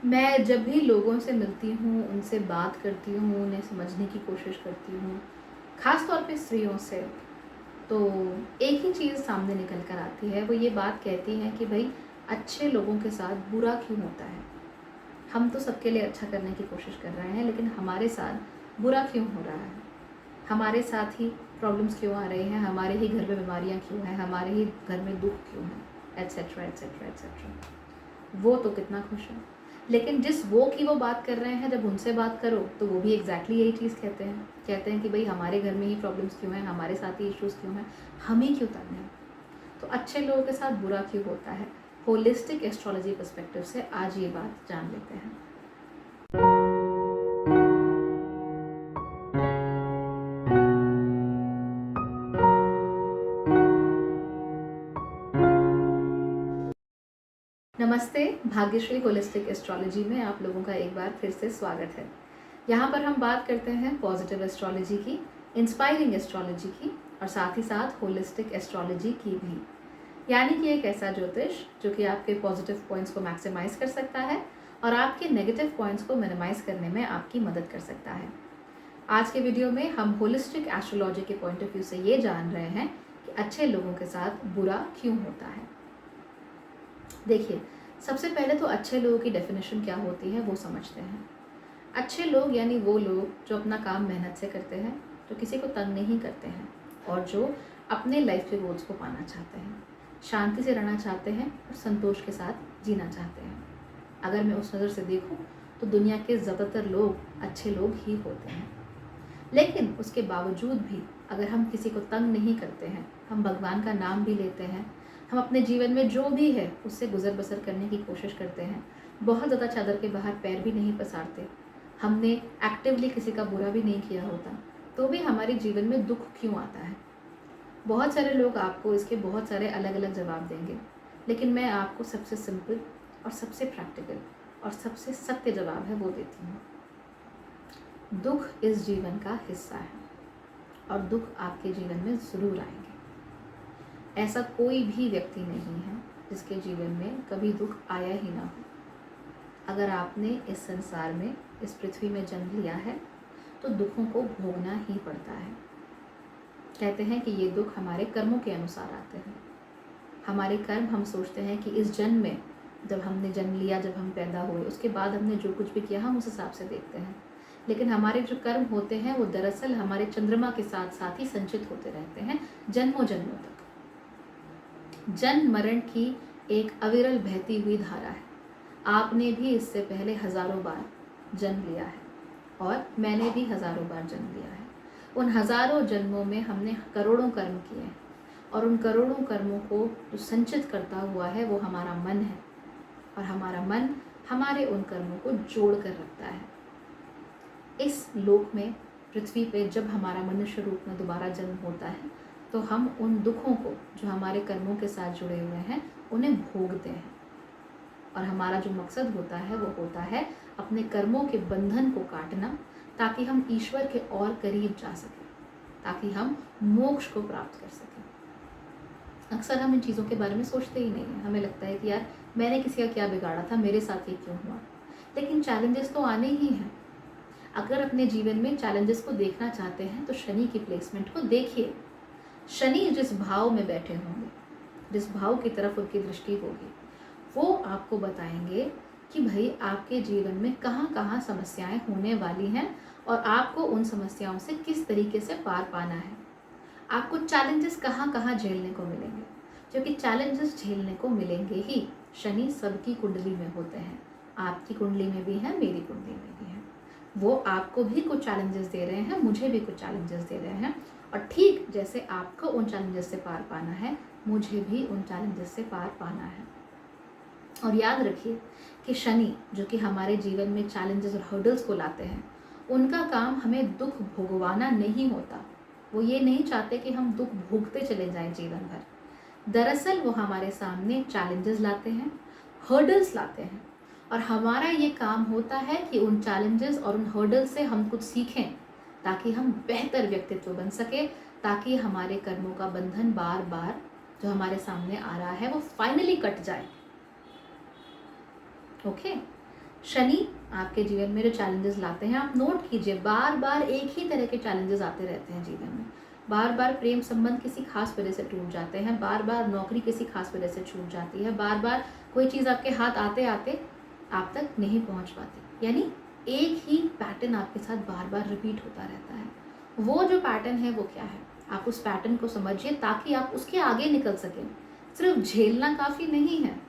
मैं जब भी लोगों से मिलती हूँ, उनसे बात करती हूँ, उन्हें समझने की कोशिश करती हूँ, ख़ास तौर पे स्त्रियों से, तो एक ही चीज़ सामने निकल कर आती है। वो ये बात कहती हैं कि भई अच्छे लोगों के साथ बुरा क्यों होता है? हम तो सबके लिए अच्छा करने की कोशिश कर रहे हैं, लेकिन हमारे साथ बुरा क्यों हो रहा है? हमारे साथ ही प्रॉब्लम्स क्यों आ रही हैं? हमारे ही घर में बीमारियाँ क्यों हैं? हमारे ही घर में दुःख क्यों है? Etcetera, etcetera, etcetera. वो तो कितना खुश है, लेकिन जिस वो की वो बात कर रहे हैं, जब उनसे बात करो तो वो भी एग्जैक्टली यही चीज़ कहते हैं कि भाई हमारे घर में ही प्रॉब्लम्स क्यों हैं, हमारे साथ ही इश्यूज़ क्यों हैं, हम ही क्यों तंग हैं। तो अच्छे लोगों के साथ बुरा क्यों होता है? होलिस्टिक एस्ट्रोलॉजी पर्सपेक्टिव से आज ये बात जान लेते हैं। नमस्ते, भाग्यश्री होलिस्टिक एस्ट्रोलॉजी में आप लोगों का एक बार फिर से स्वागत है। यहाँ पर हम बात करते हैं पॉजिटिव एस्ट्रोलॉजी की, इंस्पायरिंग एस्ट्रोलॉजी की और साथ ही साथ होलिस्टिक एस्ट्रोलॉजी की भी। यानी कि एक ऐसा ज्योतिष जो कि आपके पॉजिटिव पॉइंट्स को मैक्सिमाइज कर सकता है और आपके नेगेटिव पॉइंट्स को मिनिमाइज करने में आपकी मदद कर सकता है। आज के वीडियो में हम होलिस्टिक एस्ट्रोलॉजी के पॉइंट ऑफ व्यू से ये जान रहे हैं कि अच्छे लोगों के साथ बुरा क्यों होता है। देखिए, सबसे पहले तो अच्छे लोगों की डेफिनेशन क्या होती है वो समझते हैं। अच्छे लोग यानी वो लोग जो अपना काम मेहनत से करते हैं, जो किसी को तंग नहीं करते हैं और जो अपने लाइफ के गोल्स को पाना चाहते हैं, शांति से रहना चाहते हैं और संतोष के साथ जीना चाहते हैं। अगर मैं उस नज़र से देखूं तो दुनिया के ज़्यादातर लोग अच्छे लोग ही होते हैं। लेकिन उसके बावजूद भी अगर हम किसी को तंग नहीं करते हैं, हम भगवान का नाम भी लेते हैं, हम अपने जीवन में जो भी है उससे गुजर बसर करने की कोशिश करते हैं, बहुत ज़्यादा चादर के बाहर पैर भी नहीं पसारते, हमने एक्टिवली किसी का बुरा भी नहीं किया होता, तो भी हमारे जीवन में दुख क्यों आता है? बहुत सारे लोग आपको इसके बहुत सारे अलग अलग जवाब देंगे, लेकिन मैं आपको सबसे सिंपल और सबसे प्रैक्टिकल और सबसे सत्य जवाब है वो देती हूँ। दुख इस जीवन का हिस्सा है और दुख आपके जीवन में ज़रूर आएंगे। ऐसा कोई भी व्यक्ति नहीं है जिसके जीवन में कभी दुख आया ही ना हो। अगर आपने इस संसार में, इस पृथ्वी में जन्म लिया है तो दुखों को भोगना ही पड़ता है। कहते हैं कि ये दुख हमारे कर्मों के अनुसार आते हैं। हमारे कर्म, हम सोचते हैं कि इस जन्म में, जब हमने जन्म लिया, जब हम पैदा हुए, उसके बाद हमने जो कुछ भी किया हम उस हिसाब से देखते हैं, लेकिन हमारे जो कर्म होते हैं वो दरअसल हमारे चंद्रमा के साथ साथ ही संचित होते रहते हैं जन्मों जन्मों तक। जन्म मरण की एक अविरल बहती हुई धारा है। आपने भी इससे पहले हजारों बार जन्म लिया है और मैंने भी हजारों बार जन्म लिया है। उन हजारों जन्मों में हमने करोड़ों कर्म किए हैं और उन करोड़ों कर्मों को जो संचित करता हुआ है वो हमारा मन है और हमारा मन हमारे उन कर्मों को जोड़ कर रखता है। इस लोक में, पृथ्वी पे, जब हमारा मनुष्य रूप में दोबारा जन्म होता है तो हम उन दुखों को जो हमारे कर्मों के साथ जुड़े हुए हैं उन्हें भोगते हैं और हमारा जो मकसद होता है वो होता है अपने कर्मों के बंधन को काटना, ताकि हम ईश्वर के और करीब जा सकें, ताकि हम मोक्ष को प्राप्त कर सकें। अक्सर हम इन चीज़ों के बारे में सोचते ही नहीं हैं। हमें लगता है कि यार मैंने किसी का क्या बिगाड़ा था, मेरे साथ ये क्यों हुआ। लेकिन चैलेंजेस तो आने ही हैं। अगर अपने जीवन में चैलेंजेस को देखना चाहते हैं तो शनि की प्लेसमेंट को देखिए। शनि जिस भाव में बैठे होंगे, जिस भाव की तरफ उनकी दृष्टि होगी, वो आपको बताएंगे कि भाई आपके जीवन में कहाँ कहाँ समस्याएं होने वाली हैं और आपको उन समस्याओं से किस तरीके से पार पाना है। आपको चैलेंजेस कहाँ कहाँ झेलने को मिलेंगे, क्योंकि चैलेंजेस झेलने को मिलेंगे ही। शनि सबकी कुंडली में होते हैं, आपकी कुंडली में भी है, मेरी कुंडली में भी है। वो आपको भी कुछ चैलेंजेस दे रहे हैं, मुझे भी कुछ चैलेंजेस दे रहे हैं, और ठीक जैसे आपको उन चैलेंजेस से पार पाना है, मुझे भी उन चैलेंजेस से पार पाना है। और याद रखिए कि शनि, जो कि हमारे जीवन में चैलेंजेस और हर्डल्स को लाते हैं, उनका काम हमें दुख भोगवाना नहीं होता। वो ये नहीं चाहते कि हम दुख भोगते चले जाएं जीवन भर। दरअसल वो हमारे सामने चैलेंजेस लाते हैं, हर्डल्स लाते हैं, और हमारा ये काम होता है कि उन चैलेंजेस और उन हर्डल्स से हम कुछ सीखें, ताकि हम बेहतर व्यक्तित्व बन सके, ताकि हमारे कर्मों का बंधन बार बार जो हमारे सामने आ रहा है वो फाइनली कट जाए। ओके, शनि आपके जीवन में जो चैलेंजेस लाते हैं, आप नोट कीजिए, बार बार एक ही तरह के चैलेंजेस आते रहते हैं जीवन में। बार बार प्रेम संबंध किसी खास वजह से टूट जाते हैं, बार बार नौकरी किसी खास वजह से छूट जाती है, बार बार कोई चीज़ आपके हाथ आते आते आप तक नहीं पहुंच पाती। यानी एक ही पैटर्न आपके साथ बार बार रिपीट होता रहता है। वो जो पैटर्न है वो क्या है, आप उस पैटर्न को समझिए ताकि आप उसके आगे निकल सकें। सिर्फ झेलना काफ़ी नहीं है,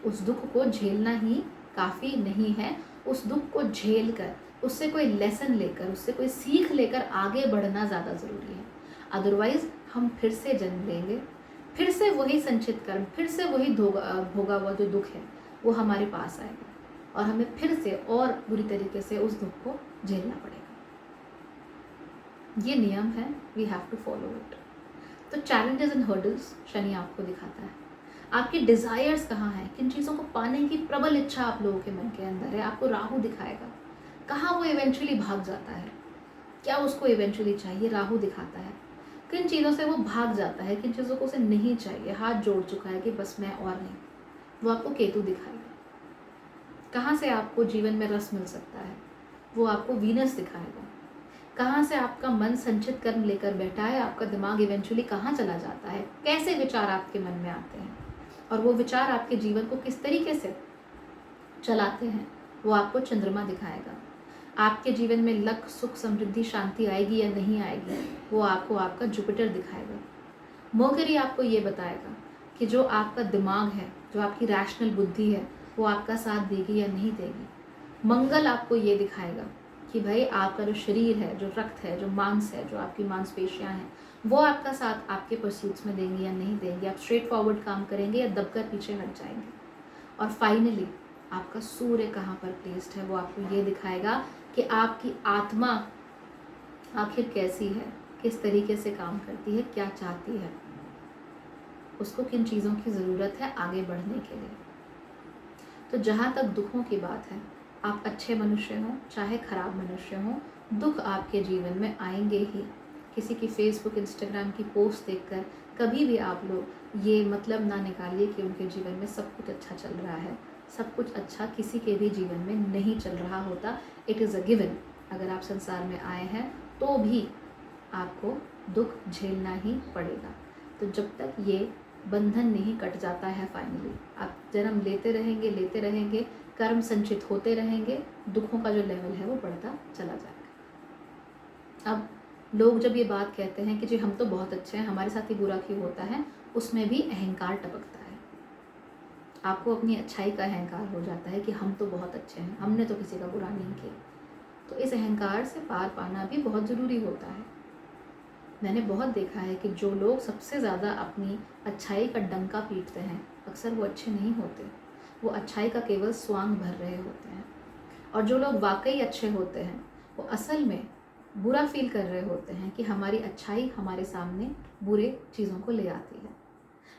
उस दुख को झेलना ही काफ़ी नहीं है। उस दुख को झेल कर, उससे कोई लेसन लेकर, उससे कोई सीख लेकर आगे बढ़ना ज़्यादा ज़रूरी है। अदरवाइज़ हम फिर से जन्म लेंगे, फिर से वही संचित कर्म, फिर से वही भोगा हुआ जो दुख है वो हमारे पास आएगा और हमें फिर से और बुरी तरीके से उस दुख को झेलना पड़ेगा। ये नियम है, we have to follow it. तो चैलेंजेस एंड हर्डल्स शनि आपको दिखाता है। आपकी डिज़ायर्स कहाँ हैं, किन चीज़ों को पाने की प्रबल इच्छा आप लोगों के मन के अंदर है, आपको राहु दिखाएगा। कहाँ वो इवेंचुअली भाग जाता है, क्या उसको इवेंचुअली चाहिए, राहु दिखाता है। किन चीज़ों से वो भाग जाता है, किन चीज़ों को उसे नहीं चाहिए, हाथ जोड़ चुका है कि बस मैं और नहीं, वो आपको केतु दिखाएगा। कहाँ से आपको जीवन में रस मिल सकता है, वो आपको वीनस दिखाएगा। कहाँ से आपका मन संचित कर्म लेकर बैठा है, आपका दिमाग इवेंचुअली कहाँ चला जाता है, कैसे विचार आपके मन में आते हैं और वो विचार आपके जीवन को किस तरीके से चलाते हैं, वो आपको चंद्रमा दिखाएगा। आपके जीवन में लक, सुख, समृद्धि, शांति आएगी या नहीं आएगी, वो आपको आपका जुपिटर दिखाएगा। मरकरी आपको ये बताएगा कि जो आपका दिमाग है, जो आपकी रैशनल बुद्धि है, वो आपका साथ देगी या नहीं देगी। मंगल आपको ये दिखाएगा कि भाई आपका जो शरीर है, जो रक्त है, जो मांस है, जो आपकी मांसपेशियां हैं, वो आपका साथ आपके परस्यूट्स में देंगी या नहीं देंगी। आप स्ट्रेट फॉरवर्ड काम करेंगे या दबकर पीछे हट जाएंगे। और फाइनली आपका सूर्य कहाँ पर प्लेस्ड है, वो आपको ये दिखाएगा कि आपकी आत्मा आखिर कैसी है, किस तरीके से काम करती है, क्या चाहती है, उसको किन चीज़ों की ज़रूरत है आगे बढ़ने के लिए। तो जहाँ तक दुखों की बात है, आप अच्छे मनुष्य हों चाहे खराब मनुष्य हों, दुख आपके जीवन में आएंगे ही। किसी की फेसबुक, इंस्टाग्राम की पोस्ट देखकर कभी भी आप लोग ये मतलब ना निकालिए कि उनके जीवन में सब कुछ अच्छा चल रहा है। सब कुछ अच्छा किसी के भी जीवन में नहीं चल रहा होता। It is a given. अगर आप संसार में आए हैं तो भी आपको दुख झेलना ही पड़ेगा। तो जब तक ये बंधन नहीं कट जाता है, फाइनली आप जन्म लेते रहेंगे, कर्म संचित होते रहेंगे, दुखों का जो लेवल है वो बढ़ता चला जाएगा। अब लोग जब ये बात कहते हैं कि जी हम तो बहुत अच्छे हैं, हमारे साथ ही बुरा क्यों होता है, उसमें भी अहंकार टपकता है। आपको अपनी अच्छाई का अहंकार हो जाता है कि हम तो बहुत अच्छे हैं, हमने तो किसी का बुरा नहीं किया। तो इस अहंकार से पार पाना भी बहुत ज़रूरी होता है। मैंने बहुत देखा है कि जो लोग सबसे ज़्यादा अपनी अच्छाई का डंका पीटते हैं, अक्सर वो अच्छे नहीं होते। वो अच्छाई का केवल स्वांग भर रहे होते हैं। और जो लोग वाकई अच्छे होते हैं, वो असल में बुरा फील कर रहे होते हैं कि हमारी अच्छाई हमारे सामने बुरे चीज़ों को ले आती है।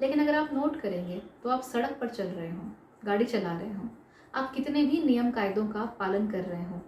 लेकिन अगर आप नोट करेंगे तो आप सड़क पर चल रहे हों, गाड़ी चला रहे हों, आप कितने भी नियम कायदों का पालन कर रहे हों,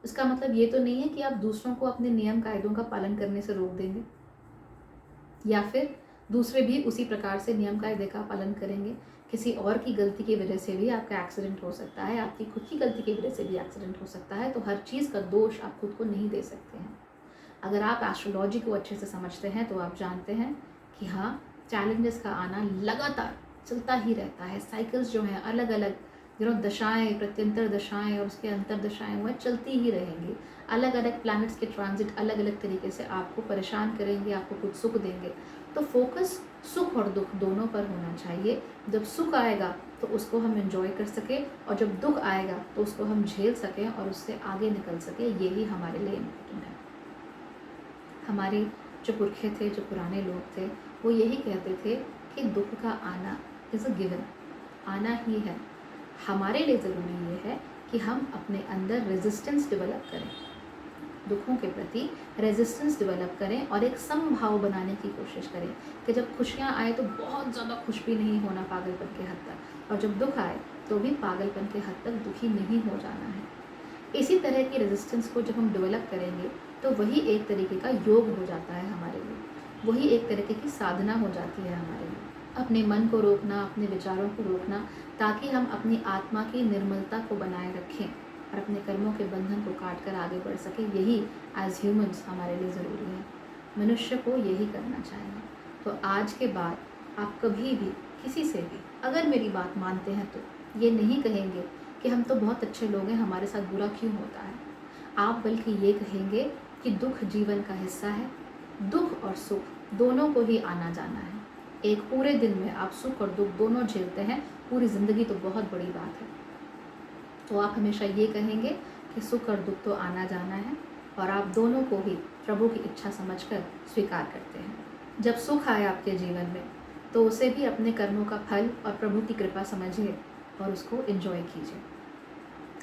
इसका मतलब ये तो नहीं है कि आप दूसरों को अपने नियम कायदों का पालन करने से रोक देंगे या फिर दूसरे भी उसी प्रकार से नियम कायदे का पालन करेंगे। किसी और की गलती की वजह से भी आपका एक्सीडेंट हो सकता है, आपकी खुद की गलती की वजह से भी एक्सीडेंट हो सकता है। तो हर चीज़ का दोष आप खुद को नहीं दे सकते हैं। अगर आप एस्ट्रोलॉजी को अच्छे से समझते हैं तो आप जानते हैं कि हाँ, चैलेंजेस का आना लगातार चलता ही रहता है। साइकिल्स जो हैं अलग अलग दशाएं, प्रत्यंतर दशाएं और उसके अंतर दशाएं वो चलती ही रहेंगी। अलग अलग प्लैनेट्स के ट्रांजिट अलग अलग तरीके से आपको परेशान करेंगे, आपको कुछ सुख देंगे। तो फोकस सुख और दुख दोनों पर होना चाहिए। जब सुख आएगा तो उसको हम एंजॉय कर सकें और जब दुख आएगा तो उसको हम झेल सकें और उससे आगे निकल सकें। यही हमारे लिए इम्पोर्टेंट है। हमारे जो पुरखे थे, जो पुराने लोग थे, वो यही कहते थे कि दुख का आना इज़ अ गिवन, आना ही है। हमारे लिए ज़रूरी ये है कि हम अपने अंदर रेजिस्टेंस डेवलप करें, दुखों के प्रति रेजिस्टेंस डेवलप करें और एक समभाव बनाने की कोशिश करें कि जब खुशियाँ आए तो बहुत ज़्यादा खुश भी नहीं होना पागलपन के हद तक, और जब दुख आए तो भी पागलपन के हद तक दुखी नहीं हो जाना है। इसी तरह की रेजिस्टेंस को जब हम डेवलप करेंगे तो वही एक तरीके का योग हो जाता है हमारे लिए, वही एक तरीके की साधना हो जाती है हमारे लिए। अपने मन को रोकना, अपने विचारों को रोकना, ताकि हम अपनी आत्मा की निर्मलता को बनाए रखें और अपने कर्मों के बंधन को काट कर आगे बढ़ सकें। यही एज ह्यूमंस हमारे लिए ज़रूरी है। मनुष्य को यही करना चाहिए। तो आज के बाद आप कभी भी किसी से भी अगर मेरी बात मानते हैं तो ये नहीं कहेंगे कि हम तो बहुत अच्छे लोग हैं, हमारे साथ बुरा क्यों होता है। आप बल्कि ये कहेंगे कि दुख जीवन का हिस्सा है, दुख और सुख दोनों को ही आना जाना है। एक पूरे दिन में आप सुख और दुख दोनों झेलते हैं, पूरी ज़िंदगी तो बहुत बड़ी बात है। तो आप हमेशा ये कहेंगे कि सुख और दुख तो आना जाना है, और आप दोनों को ही प्रभु की इच्छा समझकर स्वीकार करते हैं। जब सुख आए आपके जीवन में तो उसे भी अपने कर्मों का फल और प्रभु की कृपा समझिए और उसको एंजॉय कीजिए,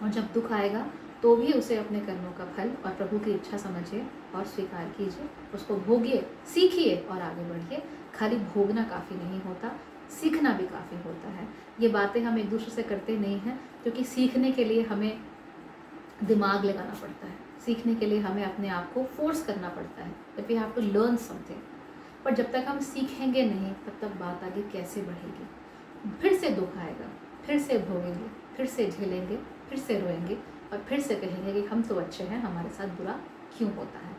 और जब दुख आएगा तो भी उसे अपने कर्मों का फल और प्रभु की इच्छा समझिए और स्वीकार कीजिए, उसको भोगिए, सीखिए और आगे बढ़िए। खाली भोगना काफ़ी नहीं होता, सीखना भी काफ़ी होता है। ये बातें हम एक दूसरे से करते नहीं हैं, क्योंकि सीखने के लिए हमें दिमाग लगाना पड़ता है, सीखने के लिए हमें अपने आप को फोर्स करना पड़ता है, that we have to learn something. पर जब तक हम सीखेंगे नहीं तब तक बात आगे कैसे बढ़ेगी। फिर से दुख आएगा, फिर से भोगेंगे, फिर से झेलेंगे, फिर से रोएंगे और फिर से कहेंगे कि हम तो अच्छे हैं, हमारे साथ बुरा क्यों होता है।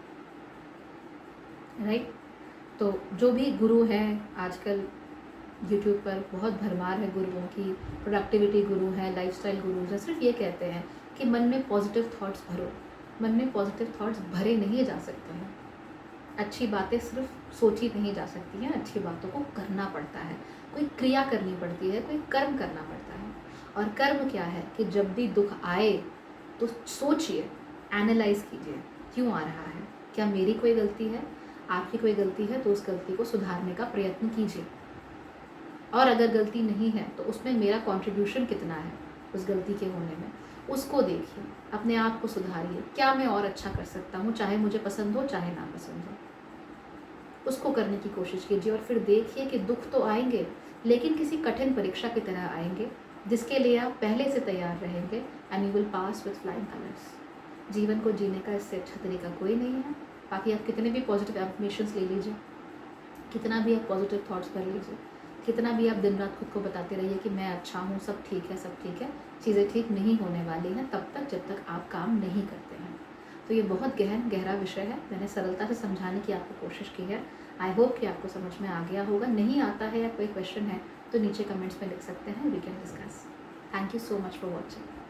राइट? तो जो भी गुरु हैं आजकल यूट्यूब पर बहुत भरमार है गुरुओं की, प्रोडक्टिविटी गुरु हैं, लाइफस्टाइल गुरुज हैं, सिर्फ ये कहते हैं कि मन में पॉजिटिव थॉट्स भरो। मन में पॉजिटिव थॉट्स भरे नहीं जा सकते हैं। अच्छी बातें सिर्फ सोची नहीं जा सकती हैं, अच्छी बातों को करना पड़ता है, कोई क्रिया करनी पड़ती है, कोई कर्म करना पड़ता है। और कर्म क्या है कि जब भी दुख आए तो सोचिए, एनालाइज कीजिए क्यों आ रहा है, क्या मेरी कोई गलती है, आपकी कोई गलती है तो उस गलती को सुधारने का प्रयत्न कीजिए। और अगर गलती नहीं है तो उसमें मेरा कंट्रीब्यूशन कितना है उस गलती के होने में, उसको देखिए, अपने आप को सुधारिए, क्या मैं और अच्छा कर सकता हूँ, चाहे मुझे पसंद हो चाहे ना पसंद हो, उसको करने की कोशिश कीजिए। और फिर देखिए कि दुख तो आएंगे, लेकिन किसी कठिन परीक्षा की तरह आएंगे, जिसके लिए आप पहले से तैयार रहेंगे, and you will pass with flying colours. जीवन को जीने का इससे अच्छा तरीका कोई नहीं है। बाकी आप कितने भी पॉजिटिव एफर्मेशंस ले लीजिए, कितना भी आप पॉजिटिव थॉट्स कर लीजिए, कितना भी आप दिन रात खुद को बताते रहिए कि मैं अच्छा हूँ, सब ठीक है, सब ठीक है, चीज़ें ठीक नहीं होने वाली हैं तब तक जब तक आप काम नहीं करते हैं। तो ये बहुत गहरा विषय है, मैंने सरलता से समझाने की आपको कोशिश की है। आई होप कि आपको समझ में आ गया होगा। नहीं आता है या कोई क्वेश्चन है तो नीचे कमेंट्स में लिख सकते हैं, we can discuss. Thank you so much for watching.